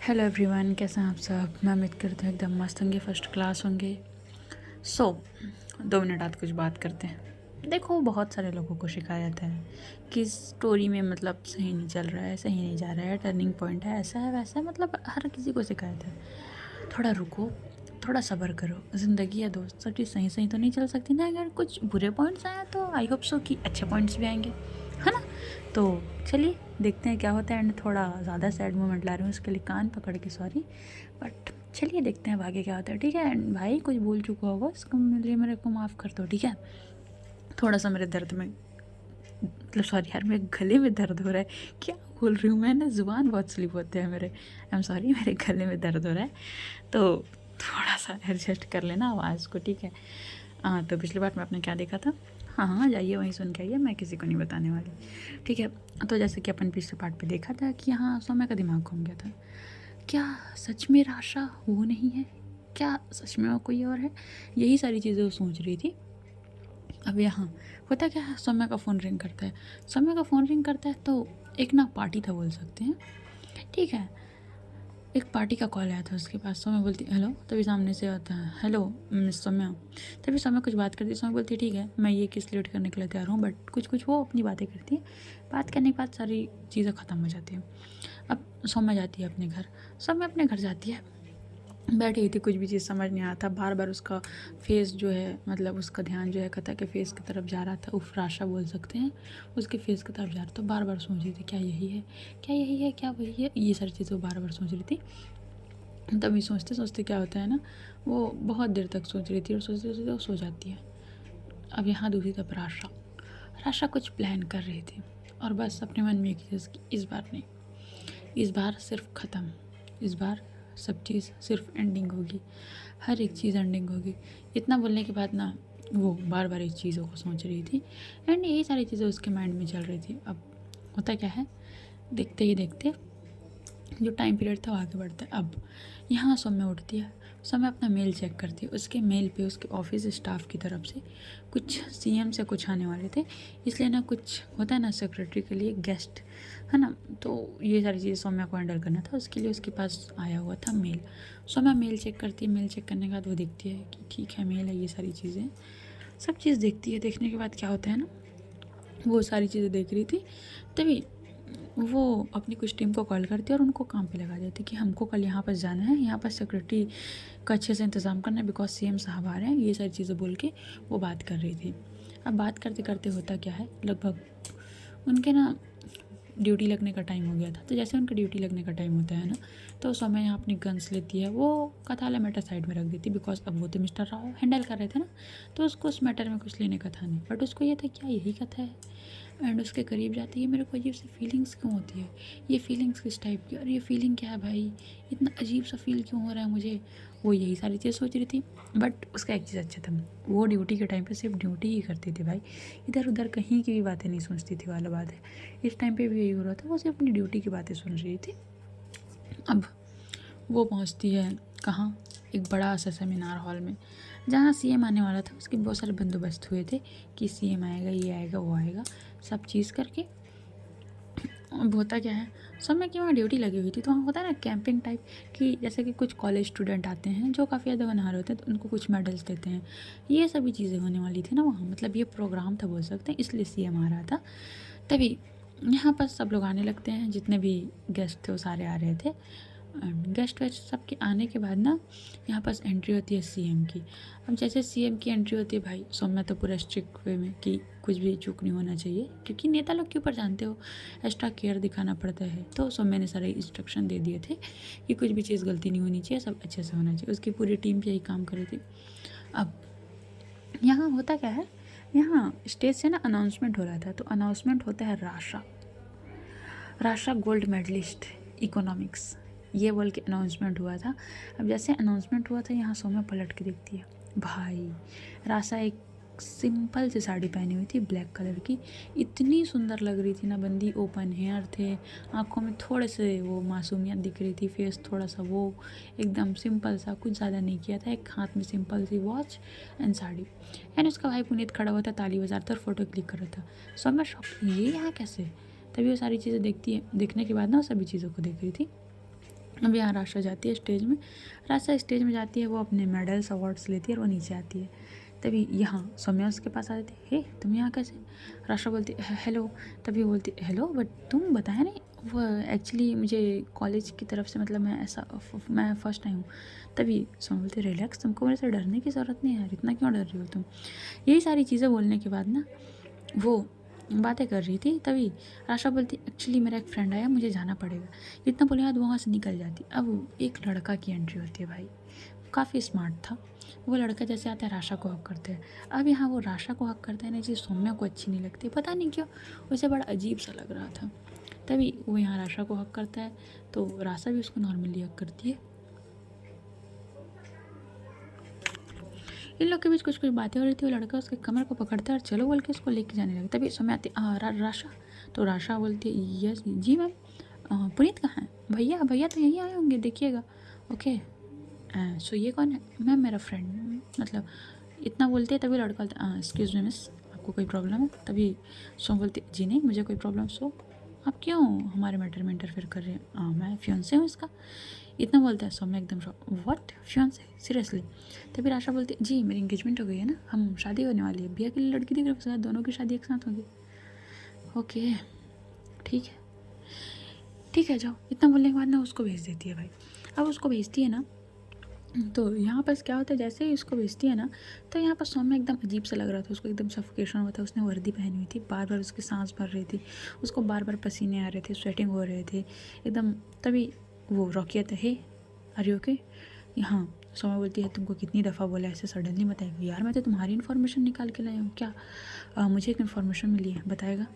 Hello everyone, कैसे हैं आप सब। मैं उम्मीद करती हूँ एकदम मस्त होंगे, फर्स्ट क्लास होंगे। सो 2 मिनट आज कुछ बात करते हैं। देखो, बहुत सारे लोगों को शिकायत है कि स्टोरी में मतलब सही नहीं चल रहा है, सही नहीं जा रहा है, टर्निंग पॉइंट है, ऐसा है वैसा है, मतलब हर किसी को शिकायत है। थोड़ा रुको, थोड़ा सब्र करो, ज़िंदगी है दोस्त, सब चीज़ सही सही तो नहीं चल सकती ना। अगर कुछ बुरे पॉइंट्स आए तो आई होप सो कि अच्छे पॉइंट्स भी आएंगे, है ना। तो चलिए देखते हैं क्या होता है। एंड थोड़ा ज़्यादा सैड मोमेंट ला रही हूँ, उसके लिए कान पकड़ के सॉरी, बट चलिए देखते हैं आगे क्या होता है। ठीक है। एंड भाई कुछ भूल चुका होगा इसको लिए मेरे को माफ़ कर दो, ठीक है। थोड़ा सा मेरे दर्द में, मतलब सॉरी यार, मेरे गले में दर्द हो रहा है। क्या बोल रही हूँ मैं ना, ज़ुबान बहुत स्लिप होते हैं मेरे। आई एम सॉरी, मेरे गले में दर्द हो रहा है, तो थोड़ा सा एडजस्ट कर लेना आवाज़ को, ठीक है। हाँ, तो पिछली बार में आपने क्या देखा था। हाँ हाँ, जाइए वहीं सुन के आइए, मैं किसी को नहीं बताने वाली, ठीक है। तो जैसे कि अपन पिछले पार्ट पे देखा था कि हाँ, सौम्या का दिमाग घूम गया था। क्या सच में राशा वो नहीं है? क्या सच में वो कोई और है? यही सारी चीज़ें वो सोच रही थी। अब यहाँ होता क्या है, सौम्या का फ़ोन रिंग करता है। सौम्या का फ़ोन रिंग करता है तो एक ना पार्टी था बोल सकते हैं, ठीक है। एक पार्टी का कॉल आया था उसके पास। सौम्या बोलती हेलो, तभी सामने से आता है हेलो मिस सौम्या। तभी सौम्या कुछ बात करती है। सौम्या बोलती है ठीक है, मैं ये किस लेट करने के लिए तैयार हूँ, बट कुछ कुछ वो अपनी बातें करती है। बात करने के बाद सारी चीज़ें ख़त्म हो जाती हैं। अब सौम्या जाती है अपने घर। सौम्या अपने घर जाती है, बैठी हुई थी, कुछ भी चीज़ समझ नहीं आता। बार बार उसका फेस जो है, मतलब उसका ध्यान जो है कथा के फेस की तरफ जा रहा था। उफ, राशा बोल सकते हैं, उसके फेस की तरफ जा रहा था। बार बार सोच रही थी क्या यही है, क्या यही है, क्या वही है, ये सारी चीज़ें वो बार बार सोच रही थी। तभी सोचते सोचते क्या होता है ना, वो बहुत देर तक सोच रही थी और सोचते सोचते वो सो जाती है। अब यहाँ दूसरी तरफ राशा, राशा कुछ प्लान कर रही थी और बस अपने मन में एक चीज़ की, इस बार नहीं, इस बार सिर्फ ख़त्म, इस बार सब चीज़ सिर्फ एंडिंग होगी, हर एक चीज़ एंडिंग होगी। इतना बोलने के बाद ना वो बार बार इस चीज़ों को सोच रही थी एंड यही सारी चीज़ें उसके माइंड में चल रही थी। अब होता क्या है, देखते ही देखते जो टाइम पीरियड था वो आगे बढ़ता है। अब यहाँ सौम्या उठती है। सौम्या अपना मेल चेक करती है। उसके मेल पे उसके ऑफिस स्टाफ की तरफ से कुछ सीएम से कुछ आने वाले थे, इसलिए ना कुछ होता है ना सेक्रेटरी के लिए गेस्ट, है ना। तो ये सारी चीज़ें सौम्या को हैंडल करना था, उसके लिए उसके पास आया हुआ था मेल। सौम्या मेल चेक करती है। मेल चेक करने के बाद वो देखती है कि ठीक है मेल है, ये सारी चीज़ें सब चीज़ देखती है। देखने के बाद क्या होता है ना, वो सारी चीज़ें देख रही थी, तभी वो अपनी कुछ टीम को कॉल करती है और उनको काम पे लगा देती कि हमको कल यहाँ पर जाना है, यहाँ पर सिक्योरिटी का अच्छे से इंतज़ाम करना है, बिकॉज सीएम साहब आ रहे हैं। ये सारी चीज़ें बोल के वो बात कर रही थी। अब बात करते करते होता क्या है, लगभग उनके ना ड्यूटी लगने का टाइम हो गया था। तो जैसे उनका ड्यूटी लगने का टाइम होता है ना, तो समय यहाँ अपनी गन्स लेती है, वो कथाला मैटर साइड में रख देती, बिकॉज अब वो तो मिस्टर राव हैंडल कर रहे थे ना, तो उसको उस मैटर में कुछ लेने का था नहीं। बट उसको ये था क्या यही कथा है। एंड उसके करीब जाती है, मेरे को अजीब सी फीलिंग्स क्यों होती है, ये फीलिंग्स किस टाइप की, और ये फीलिंग क्या है भाई, इतना अजीब सा फील क्यों हो रहा है मुझे। वो यही सारी चीज़ सोच रही थी। बट उसका एक चीज़ अच्छा था, वो ड्यूटी के टाइम पे सिर्फ ड्यूटी ही करती थी भाई, इधर उधर कहीं की भी बातें नहीं सोचती थी, वाला बात है। इस टाइम पे भी यही हो रहा था, वो सिर्फ अपनी ड्यूटी की बातें सुन रही थी। अब वो पहुंचती है कहाँ, एक बड़ा सा सेमिनार हॉल में, जहाँ सीएम आने वाला था। उसके बहुत सारे बंदोबस्त हुए थे कि सीएम आएगा, ये आएगा, वो आएगा, सब चीज़ करके। अब होता क्या है, समय की वहाँ ड्यूटी लगी हुई थी, तो वहाँ होता है ना कैंपिंग टाइप, कि जैसे कि कुछ कॉलेज स्टूडेंट आते हैं जो काफ़ी ज़्यादा होनहार होते हैं, तो उनको कुछ मेडल्स देते हैं। ये सभी चीज़ें होने वाली थी ना वहाँ, मतलब ये प्रोग्राम था बोल सकते हैं, इसलिए सीएम आ रहा था। तभी यहाँ पर सब लोग आने लगते हैं, जितने भी गेस्ट थे वो सारे आ रहे थे। गेस्ट वेस्ट सबके आने के बाद ना यहाँ पास एंट्री होती है सीएम की। अब जैसे सीएम की एंट्री होती है भाई, सौम्या तो पूरा स्ट्रिक्ट वे में कि कुछ भी चूक नहीं होना चाहिए, क्योंकि नेता लोग के ऊपर जानते हो एक्स्ट्रा केयर दिखाना पड़ता है। तो सौम्या ने सारे इंस्ट्रक्शन दे दिए थे कि कुछ भी चीज़ गलती नहीं होनी चाहिए, सब अच्छे से होना चाहिए। उसकी पूरी टीम यही काम कर रही थी। अब यहाँ होता क्या है, यहाँ स्टेज से ना अनाउंसमेंट हो रहा था, तो अनाउंसमेंट होता है Rasha, Rasha gold medalist economics, ये बोल के अनाउंसमेंट हुआ था। अब जैसे अनाउंसमेंट हुआ था, यहाँ सौम्या पलट के देखती है, भाई राशा एक सिंपल सी साड़ी पहनी हुई थी ब्लैक कलर की, इतनी सुंदर लग रही थी ना बंदी। ओपन हेयर थे, आंखों में थोड़े से वो मासूमियत दिख रही थी, फेस थोड़ा सा वो एकदम सिंपल सा, कुछ ज़्यादा नहीं किया था। एक हाथ में सिंपल सी वॉच एंड साड़ी। एंड उसका भाई पुनीत खड़ा हुआ था, ताली बजा रहा था और फोटो क्लिक कर रहा था। सौम्या शॉक, ये यहाँ कैसे। तभी वो सारी चीज़ें देखती है, देखने के बाद ना वो सभी चीज़ों को देख रही थी। अब यहाँ राशा जाती है स्टेज में। राशा स्टेज में जाती है, वो अपने मेडल्स अवार्ड्स लेती है और वो नीचे आती है। तभी यहाँ सौम्या उसके पास आ जाती है, हे तुम यहाँ कैसे? राशा बोलती हेलो। तभी बोलती हेलो, बट तुम बताया नहीं। वो एक्चुअली मुझे कॉलेज की तरफ से मतलब मैं फर्स्ट आई हूँ। तभी सौम्या बोलती रिलैक्स, तुमको मेरे से डरने की ज़रूरत नहीं है यार, इतना क्यों डर रही हो तुम? यही सारी चीज़ें बोलने के बाद ना वो बातें कर रही थी। तभी राशा बोलती एक्चुअली मेरा एक फ्रेंड आया, मुझे जाना पड़ेगा। इतना बोले बाद वहाँ से निकल जाती। अब एक लड़का की एंट्री होती है भाई, काफ़ी स्मार्ट था। वो लड़का जैसे आता है राशा को हक करते हैं। अब यहाँ वो राशा को हक करता है ना, चीज़ सौम्या को अच्छी नहीं लगती, पता नहीं क्यों, उसे बड़ा अजीब सा लग रहा था। तभी वो यहाँ राशा को हक करता है तो राशा भी उसको नॉर्मली हक करती है। इन लोग के बीच कुछ कुछ बातें हो रही थी। वो लड़का उसके कमर को पकड़ता है और चलो बोल के उसको लेके जाने लगे। तभी समय आती राशा। तो राशा बोलती है यस जी मैम। पुनीत कहाँ है? भैया भैया तो यहीं आए होंगे, देखिएगा। ओके सो ये कौन है? मैम मेरा फ्रेंड, मतलब इतना बोलते हैं। तभी लड़का बोलता एक्सक्यूज़ मी मिस, आपको कोई प्रॉब्लम है? तभी सो बोलती जी नहीं मुझे कोई प्रॉब्लम। सो आप क्यों हमारे मैटर में इंटरफेयर कर रहे हैं? मैं फियांसे हूँ इसका। इतना बोलता है सौम्या एकदम शॉक, व्हाट फियांसे सीरियसली? तभी राशा बोलती है जी मेरी इंगेजमेंट हो गई है ना, हम शादी होने वाली है, भैया के लिए लड़की दिख रही है, दोनों की शादी एक साथ होगी। ओके ठीक है ठीक है जाओ। इतना बोलने के बाद ना उसको भेज देती है भाई। अब उसको भेजती है ना, तो यहाँ पर क्या होता है, जैसे ही उसको भेजती है ना, तो यहाँ पर सौम्या एकदम अजीब सा लग रहा था उसको, एकदम सफोकेशन हुआ था। उसने वर्दी पहनी हुई थी, बार बार उसकी सांस भर रही थी, उसको बार बार पसीने आ रहे थे, स्वेटिंग हो रहे थे एकदम। तभी वो रॉकी आता है, आर यू ओके? यहाँ सौम्या बोलती है तुमको कितनी दफ़ा बोला ऐसे सडनली मत आएगा। यार मैं तो तुम्हारी इन्फॉर्मेशन निकाल के लाई हूँ क्या? मुझे एक इन्फॉर्मेशन मिली है, बताएगा?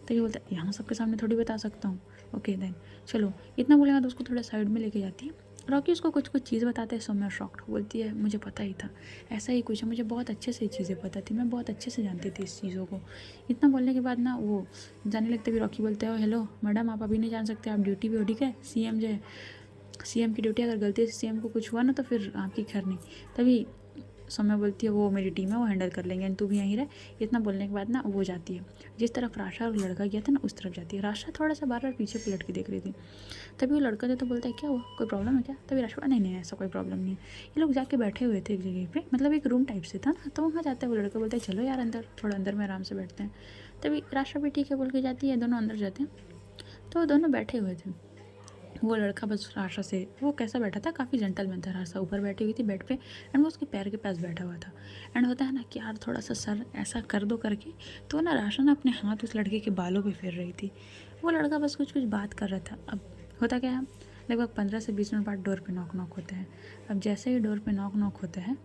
तो ये बोलता है यहाँ सबके सामने थोड़ी बता सकता हूँ। ओके देन चलो। इतना बोलेगा तो उसको थोड़ा साइड में लेके जाती है। रॉकी उसको कुछ कुछ चीज़ बताते हैं। सौम्या शॉक्ड बोलती है मुझे पता ही था, ऐसा ही कुछ है, मुझे बहुत अच्छे से ये चीज़ें पता थी, मैं बहुत अच्छे से जानती थी इस चीज़ों को। इतना बोलने के बाद ना वो जाने लगते भी रॉकी बोलते हैं हेलो मैडम आप अभी नहीं जान सकते, आप ड्यूटी भी हो, ठीक है? सीएम जो है, सीएम की ड्यूटी, अगर गलती से सीएम को कुछ हुआ ना तो फिर आपकी खैर नहीं। तभी सौम्या बोलती है वो मेरी टीम है, वो हैंडल कर लेंगे, एंड तू भी यहीं रह। इतना बोलने के बाद ना वो जाती है, जिस तरफ राशा और लड़का गया था ना उस तरफ जाती है। राशा थोड़ा सा बार बार पीछे पलट के देख रही थी। तभी वो लड़का जो तो बोलता है क्या हुआ, कोई प्रॉब्लम है क्या? तभी राशा नहीं नहीं ऐसा कोई प्रॉब्लम नहीं है। ये लोग जाके बैठे हुए थे एक जगह पे, मतलब एक रूम टाइप से था ना, तो वहाँ जाता है। वो लड़का बोलता है चलो यार अंदर, थोड़ा अंदर में आराम से बैठते हैं। तभी राशा भी ठीक है बोल के जाती है, दोनों अंदर जाते हैं। तो दोनों बैठे हुए थे। वो लड़का बस राशा से, वो कैसा बैठा था, काफ़ी जेंटलमैन था। राशा ऊपर बैठी हुई थी बेड पे, एंड वो उसके पैर के पास बैठा हुआ था। एंड होता है ना कि यार थोड़ा सा सर ऐसा कर दो करके, तो ना राशा ना अपने हाथ उस लड़के के बालों पे फेर रही थी। वो लड़का बस कुछ कुछ बात कर रहा था। अब होता क्या है, लगभग 15 से 20 मिनट बाद डोर पे नॉक नॉक होता है। अब जैसे ही डोर पे नॉक नॉक होता है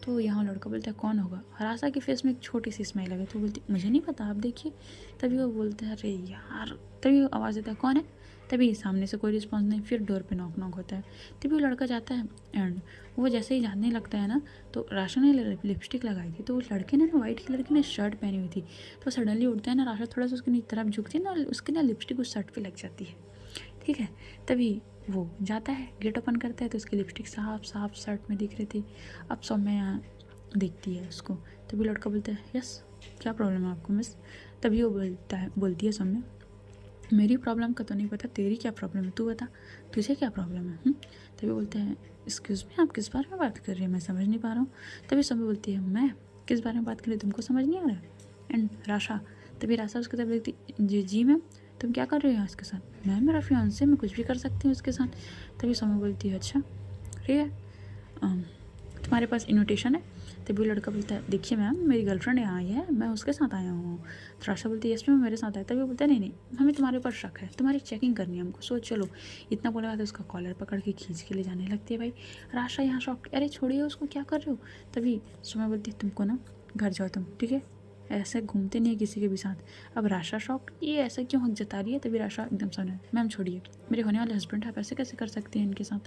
तो यहाँ लड़का बोलता है कौन होगा? राशा के फेस में एक छोटी सी स्माइल लगे, तो बोलती मुझे नहीं पता, आप देखिए। तभी वो बोलते हैं अरे यार। तभी वो आवाज़ देता है कौन है? तभी सामने से कोई रिस्पॉन्स नहीं। फिर डोर पे नॉक नॉक होता है। तभी वो लड़का जाता है, एंड वो जैसे ही जानने लगता है ना, तो राशा ने लिपस्टिक लगाई थी, तो उस लड़के ने ना वाइट कलर की ना शर्ट पहनी हुई थी। तो सडनली उठता है ना, राशा थोड़ा सा उसकी तरफ झुकती है ना, उसकी ना लिपस्टिक उस शर्ट पे लग जाती है, ठीक है? तभी वो जाता है, गेट ओपन करता है, तो उसकी लिपस्टिक साफ साफ शर्ट में दिख रही थी। अब सौम्या यहाँ देखती है उसको। तभी लड़का बोलता है यस क्या प्रॉब्लम है आपको मिस? तभी वो बोलती है सौम्या मेरी प्रॉब्लम का तो नहीं पता, तेरी क्या प्रॉब्लम है तू बता, तुझे क्या प्रॉब्लम है? तभी बोलते हैं एक्सक्यूज़ मी आप किस बारे में बात कर रही है, मैं समझ नहीं पा रहा हूँ। तभी सौम्या बोलती है मैं किस बारे में बात कर रही हूँ, तुमको समझ नहीं आ रहा है? एंड राशा, तभी राशा उसकी तरफ देखती जी मैम तुम क्या कर रही हो उसके साथ? मैम मेरा फियांसे, मैं कुछ भी कर सकती हूँ उसके साथ। तभी सौम्या बोलती है अच्छा ठीक है, तुम्हारे पास इन्विटेशन है? तभी वो लड़का बोलता है देखिए मैम मेरी गर्लफ्रेंड यहाँ आई है, मैं उसके साथ आया हूँ। तो राशा बोलती है यस मैम मेरे साथ आया। तभी वो बोलता है नहीं नहीं हमें तुम्हारे ऊपर शक है, तुम्हारी चेकिंग करनी है हमको, सो चलो। इतना बोले बाद उसका कॉलर पकड़ के खींच के ले जाने लगती है भाई। राशा यहाँ शॉक, अरे छोड़िए उसको, क्या कर रहे हो? तभी सुमा बोलती है तुमको ना घर जाओ तुम, ठीक है? ऐसे घूमते नहीं है किसी के भी साथ। अब राशा शॉक, ये ऐसा क्यों हक जता रही है? तभी राशा एकदम समझ, मैम छोड़िए मेरे होने वाले हस्बैंड, आप ऐसे कैसे कर सकती हैं इनके साथ?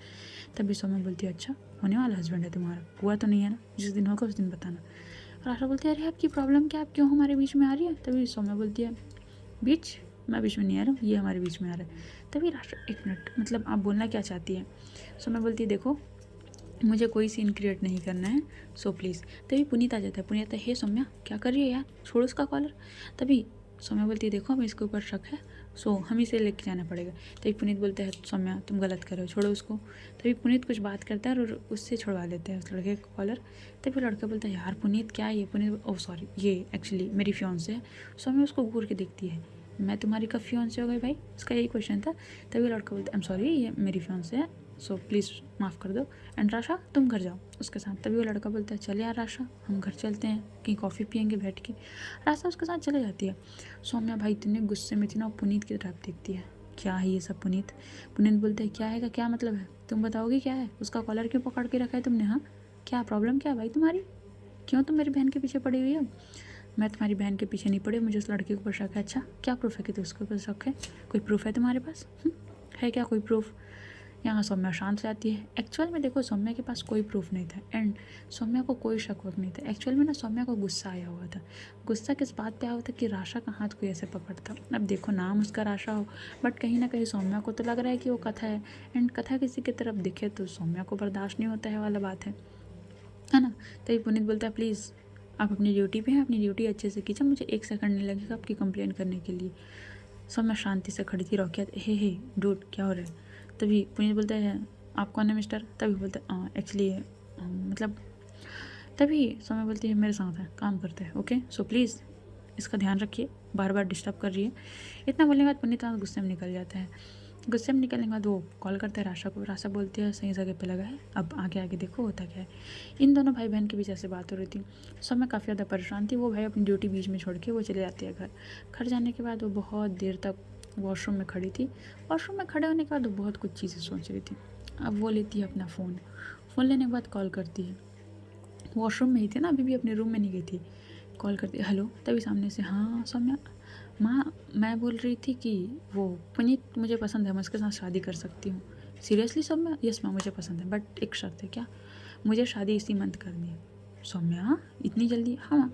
तभी सौम्या बोलती है अच्छा होने वाला हस्बैंड है तुम्हारा, हुआ तो नहीं है ना, जिस दिन होगा उस दिन बताना। राशा बोलती है अरे आपकी प्रॉब्लम क्या, आप क्यों हमारे बीच में आ रही है? तभी सौम्या बोलती है बीच, मैं बीच में नहीं आ रहा हूँ, ये हमारे बीच में आ रहा है। तभी राशा एक मिनट, मतलब आप बोलना क्या चाहती है? सौम्या बोलती है देखो मुझे कोई सीन क्रिएट नहीं करना है, सो प्लीज़। तभी पुनीत आ जाता है। पुनीत आता है हे सौम्या क्या कर रही है यार, छोड़ उसका कॉलर। तभी सौम्या बोलती है देखो हमें इसके ऊपर शक है, सो हम इसे लेके जाना पड़ेगा। तभी पुनीत बोलते हैं सौम्या तुम गलत कर रहे हो, छोड़ो उसको। तभी पुनीत कुछ बात करता है और उससे छुड़वा देते हैं उस लड़के का कॉलर। तभी लड़का बोलता है यार पुनीत क्या है ये? पुनीत ओह सॉरी ये एक्चुअली मेरी फियांसे है। सौम्या उसको घूर के देखती है, मैं तुम्हारी कब फियांसे हो गई भाई? उसका यही क्वेश्चन था। तभी लड़का बोलता है आई एम सॉरी ये मेरी फियांसे है, सो प्लीज़ माफ़ कर दो एंड राशा तुम घर जाओ उसके साथ। तभी वो लड़का बोलता है चल यार राशा हम घर चलते हैं, कहीं कॉफ़ी पियेंगे बैठ के। राशा उसके साथ चले जाती है। सौम्या भाई इतने गुस्से में थी ना, पुनीत की तरफ देखती है, क्या है ये सब पुनीत? पुनीत बोलते हैं क्या है का क्या मतलब है, तुम बताओगे क्या है? उसका कॉलर क्यों पकड़ के रखा है तुमने? हाँ क्या प्रॉब्लम क्या है भाई तुम्हारी? क्यों तुम मेरी बहन के पीछे पड़ी हुई हो? मैं तुम्हारी बहन के पीछे नहीं पड़ी, मुझे उस लड़के के ऊपर शक है। अच्छा क्या प्रूफ है कि उसके ऊपर शक है? कोई प्रूफ है तुम्हारे पास? है क्या कोई प्रूफ? यहाँ सौम्या शांत से आती है। एक्चुअल में देखो सौम्या के पास कोई प्रूफ नहीं था एंड सौम्या को कोई शक वक नहीं था। एक्चुअल में ना सौम्या को गुस्सा आया हुआ था। गुस्सा किस बात पे आया हुआ था कि राशा का हाथ कोई ऐसे पकड़ता। अब देखो नाम उसका राशा हो बट कहीं ना कहीं सौम्या को तो लग रहा है कि वो कथा है एंड कथा किसी की तरफ दिखे तो सौम्या को बर्दाश्त नहीं होता है वाला बात है ना। तभी पुनीत बोलता है प्लीज़ आप अपनी ड्यूटी पे हैं, अपनी ड्यूटी अच्छे से कीजिए, मुझे 1 सेकंड नहीं लगेगा आपकी कंप्लेन करने के लिए। सौम्या शांति से खड़ी थी। रॉकिया हे डूड क्या हो रहा है? तभी पुनीत बोलता है आप कौन है मिस्टर? तभी बोलता है एक्चुअली मतलब तभी सौम्या बोलती है मेरे साथ है काम करते हैं ओके सो प्लीज़ इसका ध्यान रखिए, बार बार डिस्टर्ब कर रही है। इतना बोलने के बाद पुनीत गुस्से में निकल जाता है। गुस्से में निकलने के बाद वो कॉल करता है राशा को। राशा बोलती है सही जगह पे लगा है, अब आगे आगे देखो होता क्या है। इन दोनों भाई बहन के बीच ऐसे बात हो रही थी। सौम्या काफ़ी ज़्यादा परेशान थी। वो भाई अपनी ड्यूटी बीच में छोड़ के वो चले जाती है घर। घर जाने के बाद वो बहुत देर तक वॉशरूम में खड़ी थी। वॉशरूम में खड़े होने के बाद वो बहुत कुछ चीज़ें सोच रही थी। अब वो लेती है अपना फ़ोन लेने के बाद कॉल करती है। वॉशरूम में ही थी ना, अभी भी अपने रूम में नहीं गई थी। कॉल करती है हेलो। तभी सामने से हाँ सौम्या माँ मैं बोल रही थी कि वो पुनीत मुझे पसंद है, मैं उसके साथ शादी कर सकती हूँ। सीरियसली सौम्या? यस माँ मुझे पसंद है बट एक शर्त है। क्या? मुझे शादी इसी मंथ करनी है। सौम्या इतनी जल्दी? हाँ माँ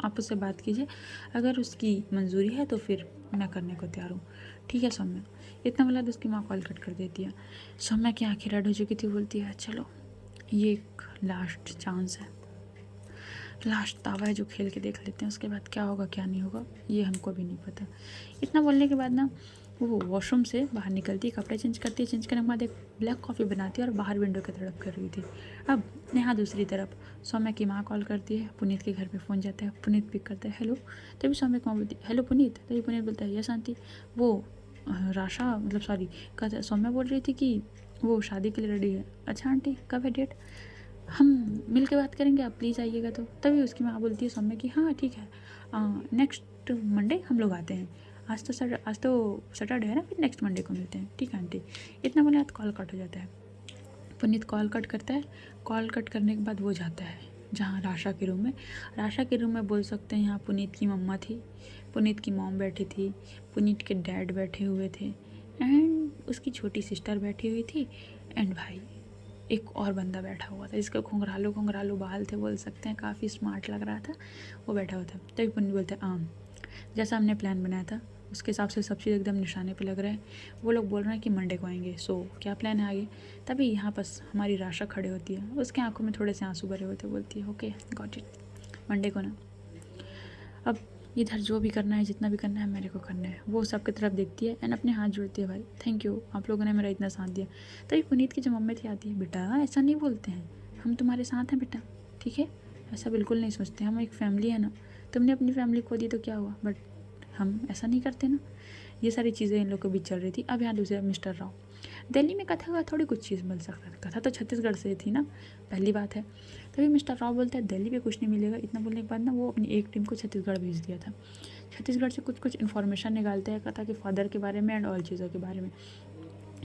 आप उससे बात कीजिए, अगर उसकी मंजूरी है तो फिर मैं करने को तैयार हूँ। ठीक है सौम्या। इतना बोला तो उसकी माँ कॉल कट कर देती है। सौम्या की आँखें रेड हो चुकी थी। बोलती है चलो ये एक लास्ट चांस है, लास्ट दावा है जो खेल के देख लेते हैं, उसके बाद क्या होगा क्या नहीं होगा ये हमको भी नहीं पता। इतना बोलने के बाद ना वो वॉशरूम से बाहर निकलती है, कपड़े चेंज करती है, चेंज करने के बाद एक ब्लैक कॉफ़ी बनाती है और बाहर विंडो की तरफ कर रही थी। अब नेहा दूसरी तरफ सौम्या की माँ कॉल करती है। पुनीत के घर पे फ़ोन जाता है। पुनीत पिक करता है हेलो। तभी सौम्या की माँ बोलती है हेलो पुनीत। तभी पुनीत बोलता है यस आंटी। वो राशा मतलब सॉरी सौम्या बोल रही थी कि वो शादी के लिए रेडी है। अच्छा आंटी कब है डेट? हम मिल के बात करेंगे, आप प्लीज़ आइएगा। तो तभी उसकी माँ बोलती है सौम्या कि हाँ ठीक है नेक्स्ट मंडे हम लोग आते हैं। आज तो सैटरडे है ना, फिर नेक्स्ट मंडे को मिलते हैं। ठीक है आंटी। इतना बोले बाद कॉल कट हो जाता है। पुनीत कॉल कट करता है। कॉल कट करने के बाद वो जाता है जहाँ राशा के रूम में। राशा के रूम में बोल सकते हैं यहाँ पुनीत की मम्मा थी, पुनीत की मॉम बैठी थी, पुनीत के डैड बैठे हुए थे एंड उसकी छोटी सिस्टर बैठी हुई थी एंड भाई एक और बंदा बैठा हुआ था जिसके घुंघरालू घुंघरालू बाल थे, बोल सकते हैं काफ़ी स्मार्ट लग रहा था। वो बैठा हुआ था। तभी पुनीत बोलते हैं आम जैसा हमने प्लान बनाया था उसके हिसाब से सब चीज़ एकदम निशाने पे लग रहा है। वो लोग बोल रहे हैं कि मंडे को आएंगे। सो क्या प्लान है आगे? तभी यहाँ पास हमारी राशा खड़े होती है, उसके आंखों में थोड़े से आंसू भरे होते। बोलती है ओके गॉट इट, मंडे को ना। अब इधर जो भी करना है जितना भी करना है मेरे को करना है। वो सबकी तरफ देखती है एंड अपने हाथ जोड़ती है भाई थैंक यू आप लोगों ने मेरा इतना साथ दिया। तभी पुनीत की जो मम्मी थी आती है बेटा ऐसा नहीं बोलते हैं, हम तुम्हारे साथ हैं बेटा ठीक है, ऐसा बिल्कुल नहीं सोचते, हम एक फैमिली है ना, तुमने अपनी फैमिली खो दी तो क्या हुआ बट हम ऐसा नहीं करते ना। ये सारी चीज़ें इन लोग के बीच चल रही थी। अब यहाँ दूसरा मिस्टर राव। दिल्ली में कथा का थोड़ी कुछ चीज़ मिल सकता था, कथा तो छत्तीसगढ़ से थी ना, पहली बात है। तभी मिस्टर राव बोलता है दिल्ली में कुछ नहीं मिलेगा। इतना बोलने के बाद ना वो अपनी एक टीम को छत्तीसगढ़ भेज दिया था। छत्तीसगढ़ से कुछ इन्फॉर्मेशन निकालते हैं कथा के फादर के बारे में एंड ऑल चीज़ों के बारे में।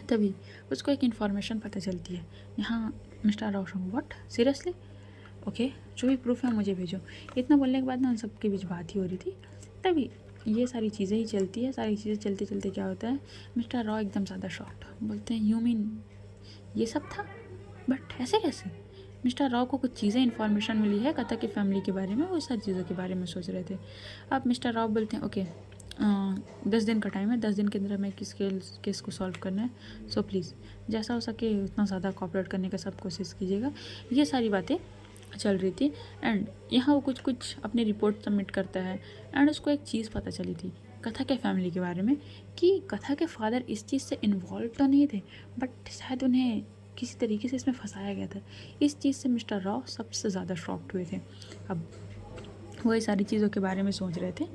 तभी उसको एक इन्फॉर्मेशन पता चलती है। यहाँ mister Rao what seriously okay जो भी प्रूफ है मुझे भेजो। इतना बोलने के बाद ना उन सबके बीच बात ही हो रही थी। तभी ये सारी चीज़ें ही चलती है। सारी चीज़ें चलते चलते क्या होता है मिस्टर रॉ एकदम ज़्यादा शॉक्ड बोलते हैं यू मीन ये सब था बट ऐसे कैसे? मिस्टर रॉ को कुछ चीज़ें इन्फॉर्मेशन मिली है कथा की फैमिली के बारे में, वो सारी चीज़ों के बारे में सोच रहे थे। अब मिस्टर रॉ बोलते हैं ओके 10 दिन का टाइम है, 10 दिन के अंदर हमें किस केस को सॉल्व करना है। सो प्लीज़ जैसा हो सके उतना ज़्यादा कॉपरेट करने का सब कोशिश कीजिएगा। ये सारी बातें चल रही थी एंड यहाँ वो कुछ अपनी रिपोर्ट सबमिट करता है एंड उसको एक चीज़ पता चली थी कथा के फैमिली के बारे में कि कथा के फादर इस चीज़ से इन्वॉल्व तो नहीं थे, बट शायद उन्हें किसी तरीके से इसमें फंसाया गया था। इस चीज़ से मिस्टर राव सबसे ज़्यादा शॉक्ड हुए थे। अब वो ये सारी चीज़ों के बारे में सोच रहे थे।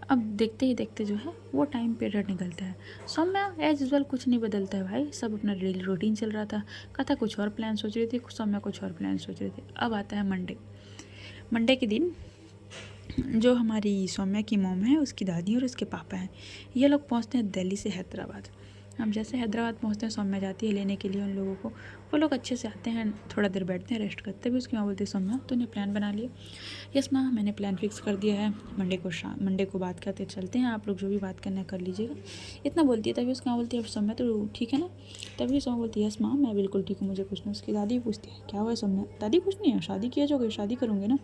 अब देखते ही देखते जो है वो टाइम पीरियड निकलता है। सौम्या एज यूजल कुछ नहीं बदलता है भाई, सब अपना डेली रूटीन चल रहा था। कथा कुछ और प्लान सोच रही थी, सौम्या कुछ और प्लान सोच रही थी। अब आता है मंडे के दिन जो हमारी सौम्या की मॉम है, उसकी दादी और उसके पापा हैं, ये लोग पहुंचते हैं दिल्ली से हैदराबाद। अब जैसे हैदराबाद पहुंचते हैं, सौम्या जाती है लेने के लिए उन लोगों को। वो लोग अच्छे से आते हैं, थोड़ा देर बैठते हैं, रेस्ट करते भी। उसकी माँ बोलती है सौम्या तूने प्लान बना लिया? यस माँ, मैंने प्लान फिक्स कर दिया है, मंडे को बात करते चलते हैं, आप लोग जो भी बात करना है कर लीजिएगा। इतना बोलती है। तभी उसकी माँ बोलती है सौम्या तो ठीक है ना? तभी सौम्या बोलती है यस माँ, मैं बिल्कुल ठीक हूँ, मुझे कुछ नहीं। उसकी दादी पूछती है क्या हुआ सौम्या? दादी कुछ नहीं है, शादी किया जो शादी करूँगी ना।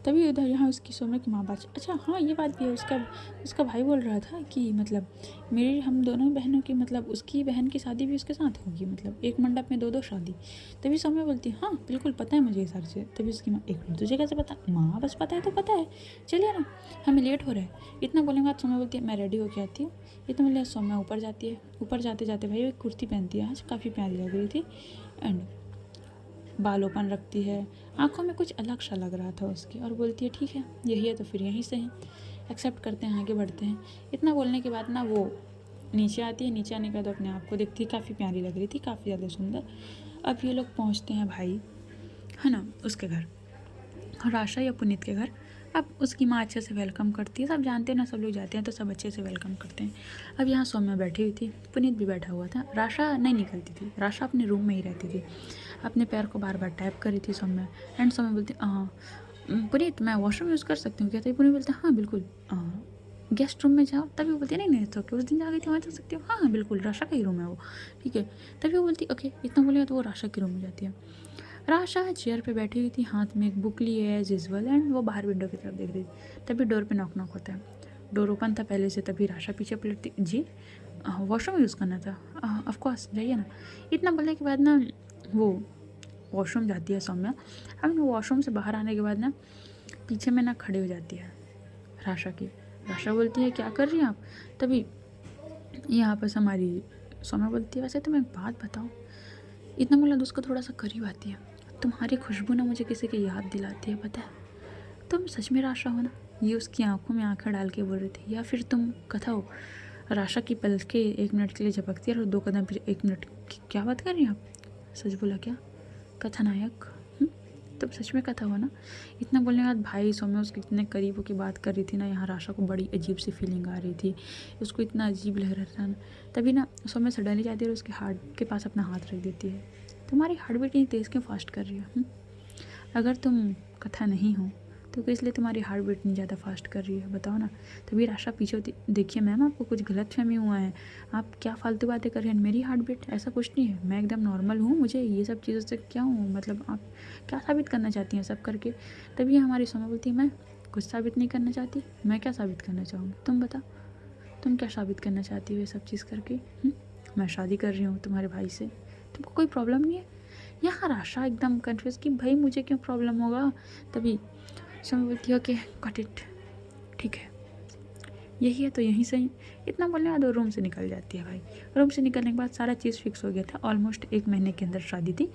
तभी उधर यहाँ उसकी सौम्या की माँ बात, अच्छा हाँ ये बात भी है, उसका भाई बोल रहा था कि मतलब मेरी हम दोनों बहनों की, मतलब उसकी बहन की शादी भी उसके साथ होगी, मतलब एक मंडप में दो शादी। तभी सौम्या बोलती है हाँ बिल्कुल पता है मुझे ये सारी चीज़ें। तभी उसकी माँ, एक मिनट तुझे कैसे पता? माँ बस पता है तो पता है, चलिए ना हमें लेट हो रहा है। इतना बोलने के बाद सौम्या बोलती है मैं रेडी होके आती हूँ। इतना बोले सौम्या ऊपर जाती है। ऊपर जाते जाते भाई एक कुर्ती पहनती है, आज काफ़ी प्यारी लग रही थी, एंड बाल ओपन रखती है, आंखों में कुछ अलग सा लग रहा था उसकी, और बोलती है ठीक है यही है तो फिर यहीं से हैं, एक्सेप्ट करते हैं, आगे बढ़ते हैं। इतना बोलने के बाद ना वो नीचे आती है। नीचे आने के बाद अपने आप को देखती है, काफ़ी प्यारी लग रही थी, काफ़ी ज़्यादा सुंदर। अब ये लोग पहुँचते हैं भाई, है ना, उसके घर, राशा या पुनीत के घर। अब उसकी माँ अच्छे से वेलकम करती है। सब जानते हैं ना, सब लोग जाते हैं तो सब अच्छे से वेलकम करते हैं। अब यहाँ सौम्या बैठी हुई थी, पुनीत भी बैठा हुआ था। राशा नहीं निकलती थी, राशा अपने रूम में ही रहती थी, अपने पैर को बार बार टैप कर रही थी सौम्या। एंड सौम्या बोलती पुनीत मैं वॉशरूम यूज़ कर सकती हूँ क्या? तो पुनीत बोलते हाँ बिल्कुल, गेस्ट रूम में जाओ। तभी वो बोलती है नहीं तो उस दिन जा गई थी वहाँ जा सकती हो। हाँ बिल्कुल, राशा का ही रूम है वो, ठीक है। तभी वो बोलती ओके। इतना बोलेगा तो वो राशा के रूम में जाती है। राशा चेयर पे बैठी हुई थी, हाथ में एक बुक लिए है एज यूजल, एंड वो बाहर विंडो की तरफ देख रही थी। तभी डोर पे नॉक नॉक होता है। डोर ओपन था पहले से। तभी राशा पीछे पलटती, जी वॉशरूम यूज़ करना था? ऑफ कोर्स जाइए ना। इतना बोलने के बाद ना वो वॉशरूम जाती है सौम्या। अब वॉशरूम से बाहर आने के बाद ना पीछे में ना खड़ी हो जाती है राशा की। राशा बोलती है क्या कर रही हैं आप? तभी यहाँ पर हमारी सौम्या बोलती है वैसे तुम एक बात बताओ। इतना बोला तो उसको थोड़ा सा करीब आती है। तुम्हारी खुशबू ना मुझे किसी की याद दिलाती है, पता है? तुम सच में राशा हो ना? ये उसकी आंखों में आंखें डाल के बोल रही थी। या फिर तुम कथा हो? राशा की पलकें 1 मिनट के लिए झपकती है और 2 कदम फिर 1 मिनट। क्या बात कर रही हैं आप? सच बोला क्या कथानायक? तुम सच में कथा हो ना? इतना बोलने के बाद भाई सौम्या उसके इतने करीब होकर बात कर रही थी ना, यहाँ राशा को बड़ी अजीब सी फीलिंग आ रही थी, उसको इतना अजीब लग रहा था ना। तभी ना सौम्या सडनली जाती है और उसके हार्ट के पास अपना हाथ रख देती है। तुम्हारी हार्ट बीट इतनी तेज़ क्यों फास्ट कर रही हो? अगर तुम कथा नहीं हो तो किस लिए तुम्हारी हार्ट बीट इतनी ज़्यादा फास्ट कर रही है, बताओ ना। तभी राशा पीछे होती, देखिए मैम आपको कुछ गलत फहमी हुआ है, आप क्या फालतू बातें कर रहे हैं। मेरी हार्ट बीट ऐसा कुछ नहीं है, मैं एकदम नॉर्मल हूँ, मुझे ये सब चीज़ों से क्या हूँ, मतलब आप क्या साबित करना चाहती हैं सब करके? तभी हमारी सौम्या बोलती है मैं कुछ साबित नहीं करना चाहती। मैं क्या साबित करना चाहूँगी, तुम बता, तुम क्या साबित करना चाहती हो ये सब चीज़ करके? मैं शादी कर रही हूँ तुम्हारे भाई से, तुमको कोई प्रॉब्लम नहीं है? यहाँ राशा एकदम कन्फ्यूज़ कि भाई मुझे क्यों प्रॉब्लम होगा। तभी सौम्या बोलती है ओके गॉट इट, ठीक है यही है तो यहीं से ही। इतना बोलने के बाद वो रूम से निकल जाती है भाई। रूम से निकलने के बाद सारा चीज़ फिक्स हो गया था, ऑलमोस्ट 1 महीने के अंदर शादी थी।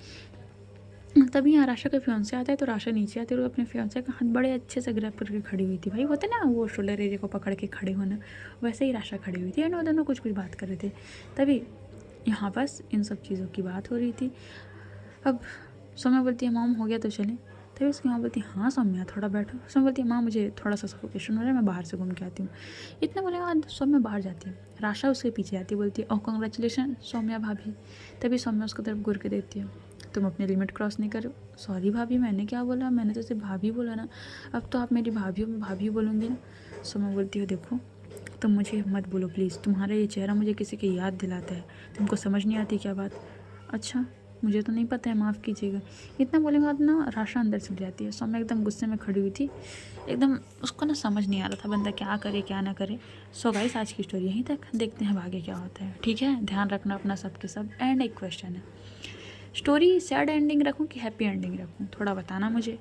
तभी यहाँ राशा का फियांसे आता है तो राशा नीचे आती है और अपने फियांसे का हाथ बड़े अच्छे से ग्रैब करके खड़ी हुई थी। भाई होते ना वो शोल्डर एरिया को पकड़ के खड़े होना, वैसे ही राशा खड़ी हुई थी एंड वो दोनों कुछ बात कर रहे थे। तभी यहाँ बस इन सब चीज़ों की बात हो रही थी। अब सौम्या बोलती है मॉम हो गया तो चलें। तभी उसकी माँ बोलती है हाँ सौम्या थोड़ा बैठो। सौम्या बोलती है माँ मुझे थोड़ा सा सफोकेशन हो रहा है, मैं बाहर से घूम के आती हूँ। इतना बोलने के बाद सौम्या बाहर जाती है। राशा उसके पीछे आती है, बोलती है ओह कॉन्ग्रेचुलेशन सौम्या भाभी। तभी सौम्या उसको तरफ घूर के देती है, तुम अपनी लिमिट क्रॉस नहीं करो। सॉरी भाभी मैंने क्या बोला, मैंने तो सिर्फ भाभी बोला ना, अब तो आप मेरी भाभी हो, मैं भाभी बोलूँगी ना। सौम्या बोलती है देखो तुम मुझे मत बोलो प्लीज़, तुम्हारा ये चेहरा मुझे किसी की याद दिलाता है, तुमको समझ नहीं आती क्या बात? अच्छा मुझे तो नहीं पता है, माफ़ कीजिएगा। इतना बोलने के बाद ना राशा अंदर चली जाती है। सौम्या एकदम गुस्से में खड़ी हुई थी, एकदम उसको ना समझ नहीं आ रहा था बंदा क्या करे क्या ना करे। सो गाइस आज की स्टोरी यहीं तक, देखते हैं आगे क्या होता है, ठीक है? ध्यान रखना अपना सबके सब। एंड एक क्वेश्चन है, स्टोरी सैड एंडिंग रखूँ कि हैप्पी एंडिंग रखूँ, थोड़ा बताना मुझे।